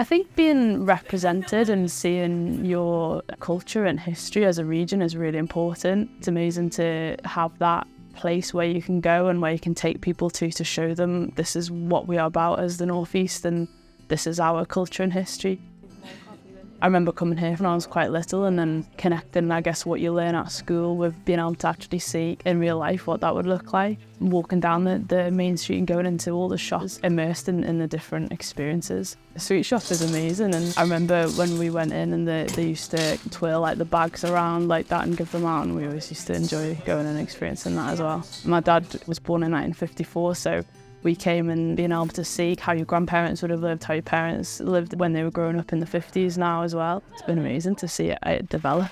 I think being represented and seeing your culture and history as a region is really important. It's amazing to have that place where you can go and where you can take people to show them this is what we are about as the North East and this is our culture and history. I remember coming here when I was quite little and then connecting, I guess, what you learn at school with being able to actually see in real life what that would look like. Walking down the main street and going into all the shops, immersed in the different experiences. The sweet shop is amazing, and I remember when we went in and they used to twirl like the bags around like that and give them out, and we always used to enjoy going and experiencing that as well. My dad was born in 1954, so we came and being able to see how your grandparents would have lived, how your parents lived when they were growing up in the 50s now as well. It's been amazing to see it develop.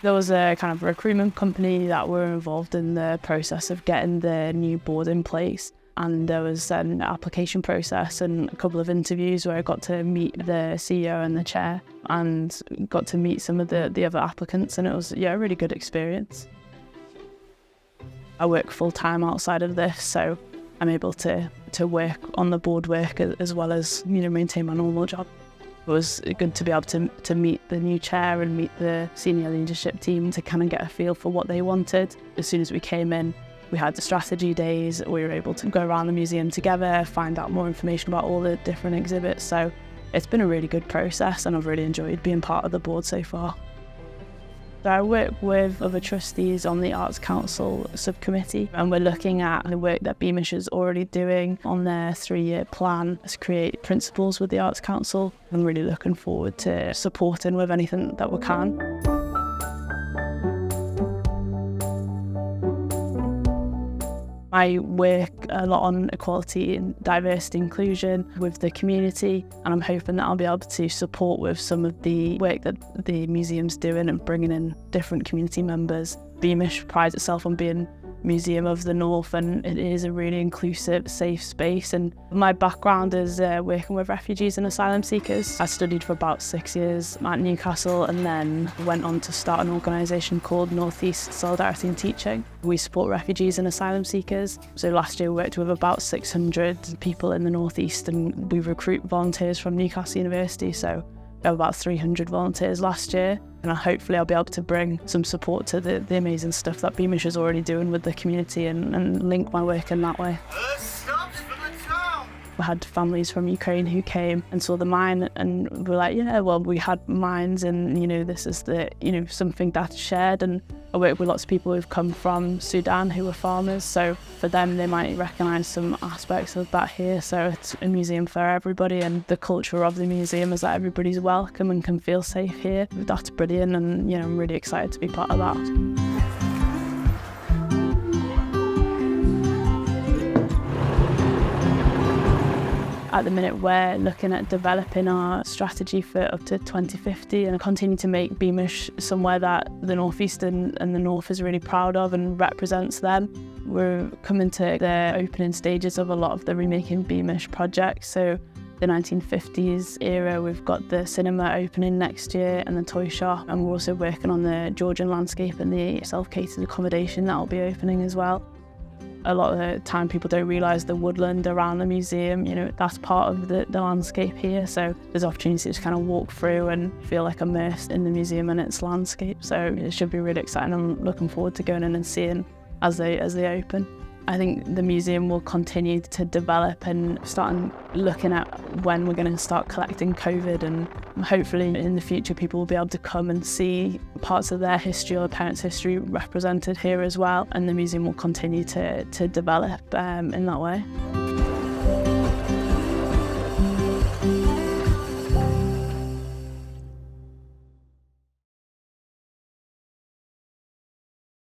There was a kind of recruitment company that were involved in the process of getting the new board in place. And there was an application process and a couple of interviews where I got to meet the CEO and the chair and got to meet some of the other applicants, and it was a really good experience. I work full-time outside of this, so I'm able to work on the board work as well as maintain my normal job. It was good to be able to meet the new chair and meet the senior leadership team to kind of get a feel for what they wanted. As soon as we came in, we had the strategy days. We were able to go around the museum together, find out more information about all the different exhibits. So it's been a really good process, and I've really enjoyed being part of the board so far. So I work with other trustees on the Arts Council subcommittee, and we're looking at the work that Beamish is already doing on their 3-year plan to create principles with the Arts Council. I'm really looking forward to supporting with anything that we can. I work a lot on equality and diversity inclusion with the community, and I'm hoping that I'll be able to support with some of the work that the museum's doing and bringing in different community members. Beamish prides itself on being Museum of the North, and it is a really inclusive, safe space. And my background is working with refugees and asylum seekers. I studied for about 6 years at Newcastle and then went on to start an organisation called North East Solidarity and Teaching. We support refugees and asylum seekers. So last year we worked with about 600 people in the North East, and we recruit volunteers from Newcastle University. So we have about 300 volunteers last year, and hopefully I'll be able to bring some support to the amazing stuff that Beamish is already doing with the community and link my work in that way. We had families from Ukraine who came and saw the mine, and we're like, we had mines, and this is something that's shared. And I work with lots of people who've come from Sudan who are farmers, so for them they might recognise some aspects of that here. So it's a museum for everybody, and the culture of the museum is that everybody's welcome and can feel safe here. That's brilliant, and I'm really excited to be part of that. At the minute, we're looking at developing our strategy for up to 2050 and continue to make Beamish somewhere that the North East and the North is really proud of and represents them. We're coming to the opening stages of a lot of the Remaking Beamish projects. So the 1950s era, we've got the cinema opening next year and the toy shop, and we're also working on the Georgian landscape and the self-catered accommodation that will be opening as well. A lot of the time people don't realise the woodland around the museum, that's part of the landscape here. So there's opportunities to just kind of walk through and feel like immersed in the museum and its landscape. So it should be really exciting. I'm looking forward to going in and seeing as they open. I think the museum will continue to develop and start looking at when we're going to start collecting COVID, and hopefully in the future people will be able to come and see parts of their history or parents' history represented here as well, and the museum will continue to develop in that way.